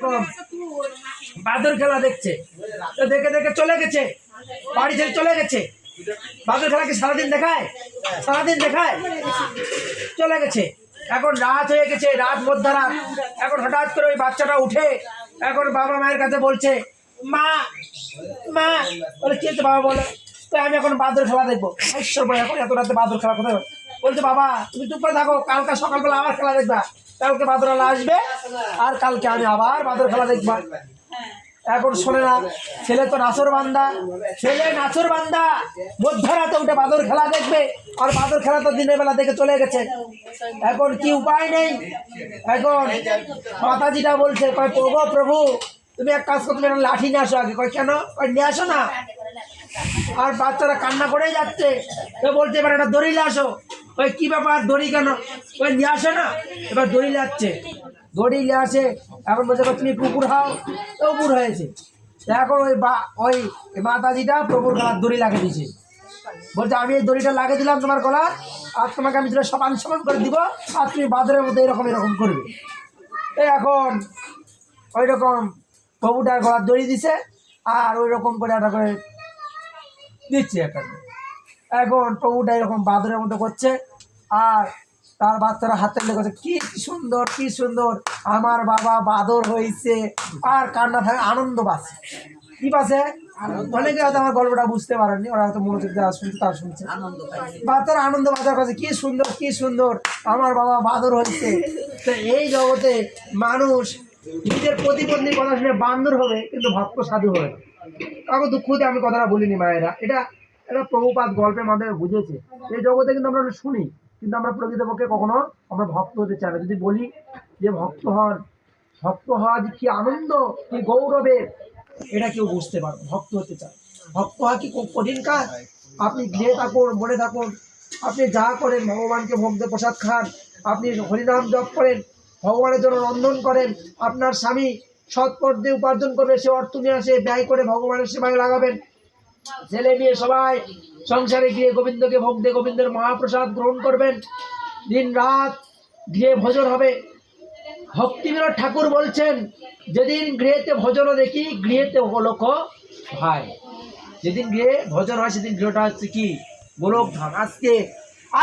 রকম বাদর খেলা দেখছে, তো দেখে দেখে চলে গেছে, বাড়ি ছেড়ে চলে গেছে। বাদর খেলা কি সারাদিন দেখায়? সারাদিন দেখায়? চলে গেছে। এখন রাত হয়ে গেছে, রাত মধ্যরাত। এখন হঠাৎ করে ওই বাচ্চাটা উঠে এখন বাবা মায়ের কাছে বলছে, মা মা, বলে কি হচ্ছে? বাবা বলে, তো আমি এখন বাদর খেলা দেখবো। ঈশ্বর বলে, এখন এত রাতে বাদর খেলা কোথায়? বলছে, বাবা তুমি চুপ করে থাকো, কালকে সকালবেলা আবার খেলা দেখবা। কালকে বাদরওয়ালা আসবে আর কালকে আমি আবার বাদর খেলা দেখবা। এখন শোনে না, ছেলে তো নাচর বান্দা, ছেলে নাচর বান্দা, মধ্যরাতে উঠে বাদর খেলা দেখবে, আর বাদর খেলা তো দিনের বেলা দেখে চলে গেছে। এখন কি উপায় নেই। এখন মাতাজিটা বলছে, কয় প্রভু প্রভু তুমি এক কাজ করো, তুমি একটা লাঠি নিয়ে আসো আগে। কয় কেন? কয় নিয়ে আসো না। আর বাচ্চারা কান্না করেই যাচ্ছে, তো বলতে এবার একটা দড়ি নিয়ে আসো। ওই কি ব্যাপার, দড়ি কেন? ওই নিয়ে আসে না। এবার দড়ি নিয়ে আসছে, দড়ি নিয়ে আসে। এখন বলছে তুমি কুকুর হাও, তো কুকুর হয়েছে। এখন ওই মাতাজিটা প্রভুর গলার দড়ি লাগিয়ে দিয়েছে। বলছে আমি এই দড়িটা লাগিয়ে দিলাম তোমার গলা, আর তোমাকে আমি যেটা সমান সমান করে দিব, আর তুমি বাদরের মতো এরকম এরকম করবে। এখন ওই রকম প্রভুটার গলার দড়ি দিছে, আর ওই রকম করে একটা করে দিচ্ছে একটা। এখন প্রভুটা এরকম বাদরের মতো করছে, আর তার বাচ্চারা হাতে লেগে কি সুন্দর কি সুন্দর, আমার বাবা বাদর হয়েছে, আর কান্না থাকে, আনন্দ পাচ্ছে। কি পাচ্ছে? অনেকে হয়তো আমার গল্পটা বুঝতে পারেননি, ওরা হয়তো মনোযোগ দেওয়া শুনছে, তার শুনছে বাচ্চারা আনন্দ বাজার কাছে, কি সুন্দর কি সুন্দর, আমার বাবা বাদর হয়েছে। তো এই জগতে মানুষ নিজের প্রতিবন্ধীর কথা শুনে বান্দর হবে, কিন্তু ভক্ত সাধু হবে। কাউকে দুঃখ দিয়ে আমি কথাটা বলিনি মায়েরা, এটা প্রভুপাদ গল্পের মাধ্যমে বুঝেছে। এই জগতে কিন্তু আমরা শুনি, কিন্তু আমরা প্রকৃতপক্ষে কখনো আমরা ভক্ত হতে চাই না। যদি বলি যে ভক্ত হন, ভক্ত হওয়া যে কি আনন্দ, কি গৌরবের, এটা কেউ বুঝতে পারবে। ভক্ত হতে চায়, ভক্ত হওয়া কি খুব কঠিন কাজ? আপনি গৃহে থাকুন, মনে থাকুন, আপনি যা করেন ভগবানকে ভোগ দিয়ে প্রসাদ খান, আপনি হরিনাম জপ করেন, ভগবানের জন্য রন্ধন করেন, আপনার স্বামী সৎ পথ দিয়ে উপার্জন করবে, সে অর্থ নিয়ে আসে ব্যয় করে ভগবানের সেবায় লাগাবেন, ছেলে মেয়ে সবাই সংসারে গিয়ে গোবিন্দকে ভোগ দিয়ে গোবিন্দের মহাপ্রসাদ গ্রহণ করবেন, দিন রাত গৃহে ভোজন হবে। ভক্তিবিনোদ ঠাকুর বলছেন, যেদিন গৃহেতে ভোজন দেখি গৃহেতে গোলক হয়। যেদিন গৃহে ভোজন হয় সেদিন গৃহটা হচ্ছে কি? গোলক ধাম। আজকে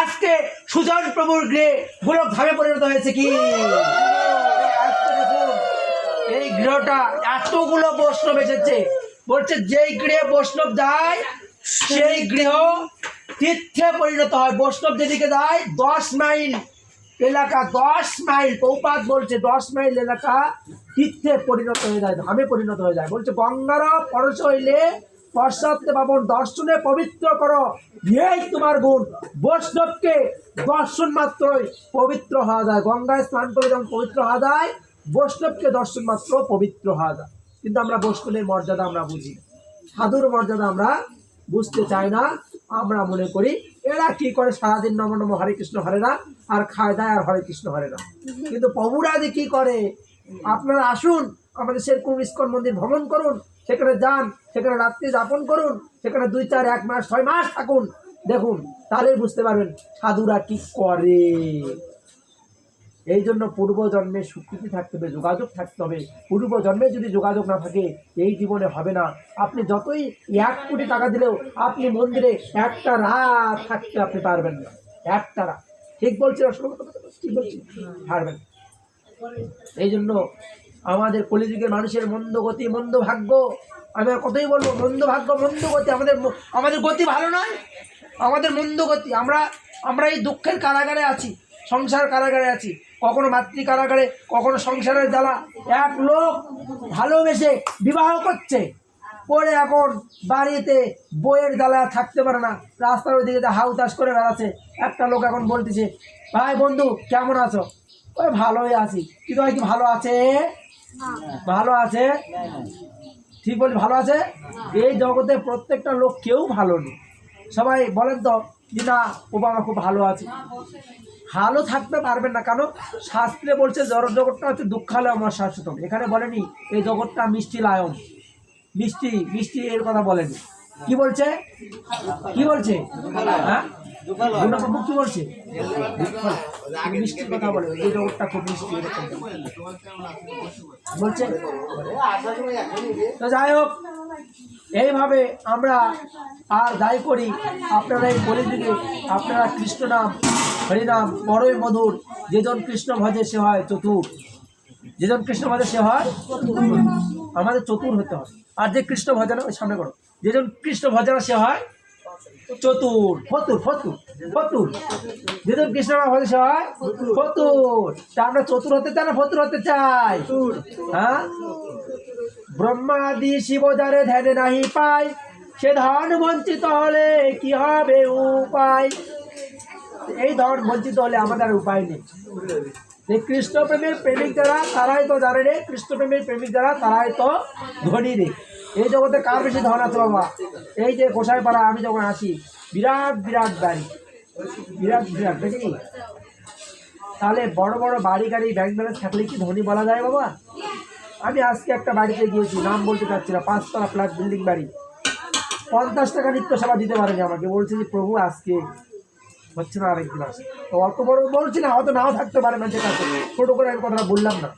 আজকে সুজন প্রভুর গৃহে গোলক ধামে পরিণত হয়েছে। কি আজকে দেখুন এই গৃহটা, এতগুলো বৈষ্ণব এসেছে। বলছে যেই গৃহে বৈষ্ণব যায় সেই গৃহ তীর্থে পরিণত হয়। বৈষ্ণব যেদিকে যায় 10 মাইল এলাকা, 10 মাইল, প্রভুপাদ বলছে 10 মাইল এলাকা তীর্থে পরিণত হয়ে যায়, ধামে পরিণত হয়ে যায়। বলছে গঙ্গার পরশ হইলে পশ্চাতে পাবন, দর্শনে পবিত্র করো, এই তোমার গুণ। বৈষ্ণবকে দর্শন মাত্রই পবিত্র হওয়া যায়। গঙ্গায় স্নান করে যেমন পবিত্র হওয়া যায়, বৈষ্ণবকে দর্শন মাত্র পবিত্র হওয়া যায়। কিন্তু আমরা বৈষ্ণবের মর্যাদা আমরা বুঝি, সাধুর মর্যাদা আমরা বুঝতে চাই না। আমরা মনে করি এরা কি করে, সারাদিন নম নম হরে কৃষ্ণ হরে রাম আর খায় দায় আর হরে কৃষ্ণ হরে রাম। কিন্তু প্রভুরা যে কি করে, আপনারা আসুন আমাদের শেরকুন ইস্কন মন্দির ভ্রমণ করুন, সেখানে যান, সেখানে রাত্রি যাপন করুন, সেখানে 2, 4, 1 মাস 6 মাস থাকুন, দেখুন, তাহলেই বুঝতে পারবেন সাধুরা কি করে। এই জন্য পূর্বজন্মে স্বীকৃতি থাকতে হবে, যোগাযোগ থাকতে হবে। পূর্বজন্মে যদি যোগাযোগ না থাকে এই জীবনে হবে না। আপনি যতই 1 কোটি টাকা দিলেও আপনি মন্দিরে একটা রাত থাকতে আপনি পারবেন না, একটা রাত। ঠিক বলছি? ঠিক বলছি? পারবেন। এই জন্য আমাদের কলিযুগের মানুষের মন্দ গতি, মন্দ ভাগ্য। আমি আর কতই বলবো, মন্দ ভাগ্য, মন্দ গতি। আমাদের গতি ভালো নয়, আমাদের মন্দ গতি। আমরা এই দুঃখের কারাগারে আছি, সংসার কারাগারে আছি, কখনো মাতৃ কারাগারে, কখনো সংসারের জ্বালা। এক লোক ভালোবেসে বিবাহ করছে, পরে এখন বাড়িতে বইয়ের জ্বালা থাকতে পারে না, রাস্তার ওই দিকে হাউতাস করে বেড়াচ্ছে। একটা লোক এখন বলতেছে, ভাই বন্ধু কেমন আছো? ওই ভালোই আছি। কিন্তু ভাই কি ভালো আছে? ভালো আছে? ঠিক বলছি, ভালো আছে? এই জগতে প্রত্যেকটা লোক কেউ ভালো নেই। সবাই বলেন তো যে না ও বাবা খুব ভালো আছে। ভালো থাকতে পারবেন না, কারণ শাস্ত্রে বলছে জড়জগৎটা হচ্ছে দুঃখালয় আমার শাশ্বতম। এখানে বলেনি এই জগৎটা মিষ্টি লায়ম, মিষ্টি মিষ্টি এর কথা বলেনি। কি বলছে? কি বলছে? হ্যাঁ, মুখ কি বলছে? মিষ্টির কথা বলে, এই জগৎটা খুব মিষ্টি এরকম বলছে। তো যাই হোক, এইভাবে আমরা আর দায়ী করি। আপনারা এই কলিযুগে আপনারা কৃষ্ণ নাম হরিনাম বড়ই মধুর। যেজন কৃষ্ণ ভজে সে হয় চতুর, যেজন কৃষ্ণ ভজে সে হয় আমাদের চতুর হতে হয়। আর যে কৃষ্ণ ভজে না, ওই সামনে করো, যেজন কৃষ্ণ ভজে না সে হয় চতুর, ফতুর ফতুর ফতুর। যেজন কৃষ্ণ নাম ভজে সে হয় ফতুর। তা আমরা চতুর হতে চাই না ফতুর হতে চাই? হ্যাঁ, ব্রহ্মাদি শিব যারে ধ্যানে নাহি পায়, সে ধন বঞ্চিত হলে কি হবে উপায়? এই ধন বঞ্চিত হলে আমাদের উপায় নেই। এই কৃষ্ণ প্রেমের প্রেমিক যারা তারাই তো জানে রে, কৃষ্ণ প্রেমের প্রেমিক যারা তারাই তো ধনী রে। এই জগতে কার বেশি ধন আছে বাবা? এই যে গোসাইপাড়া আমি যখন আসি, বিরাট বিরাট বাড়ি, বিরাট বিরাট দেখি। তাহলে বড় বড় বাড়ি গাড়ি ব্যাংক ব্যালেন্স থাকলে কি ধনী বলা যায় বাবা? আমি আজকে একটা বাড়িতে গিয়েছি, নাম বলতে চাচ্ছি না, 5 তলা ফ্ল্যাট বিল্ডিং বাড়ি। 50 টাকা নিত্য সেবা দিতে পারেনি আমাকে। বলছে যে প্রভু আজকে হচ্ছে না, আরেকদিন আসে। তো অত বড় বলছি না, হয়তো নাও থাকতে পারে না, যেটা ছোটো করে আমি কথাটা বললাম না।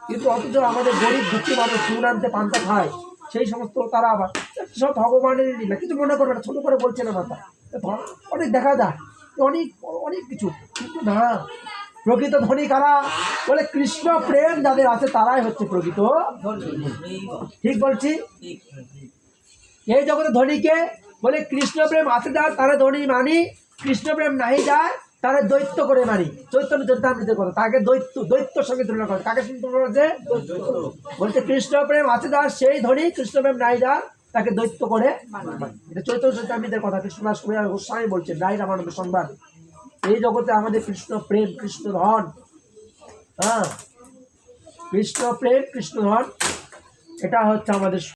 কিন্তু অথচ আমাদের গরিব দুঃখী মানুষ চুন আনতে পান্তা খায়, সেই সমস্ত তারা আবার সব ভগবানের না, কিছু মনে করবে না, ছোটো করে বলছে না মাথা। অনেক দেখা যায়, অনেক অনেক কিছু, কিন্তু না। প্রকৃত ধনী কারা? বলে কৃষ্ণ প্রেম যাদের আছে তারাই হচ্ছে প্রকৃত ঠিক বলছি? এই জগতে ধনীকে বলে কৃষ্ণ প্রেম আছে যার তারা ধনী মানি, কৃষ্ণ প্রেম নাই যায় তারা দৈত্য করে মানি। চৈতন্য চরিতামৃতের কথা, তাকে দৈত্য দৈত্যর সঙ্গে তুলনা করে। কাকে তুলনা করেছে? বলছে কৃষ্ণ প্রেম আছে যার সেই ধনী, কৃষ্ণ প্রেম নাই যার তাকে দৈত্য করে মানি। এটা চৈতন্য চরিতামৃতের কথা, কৃষ্ণদাস গোস্বামী বলছেন, রায় রামানন্দ সংবাদ। এই জগতে আমাদের কৃষ্ণ প্রেম কৃষ্ণ ধন, হ্যাঁ, কৃষ্ণ প্রেম কৃষ্ণ ধন, এটা হচ্ছে আমাদের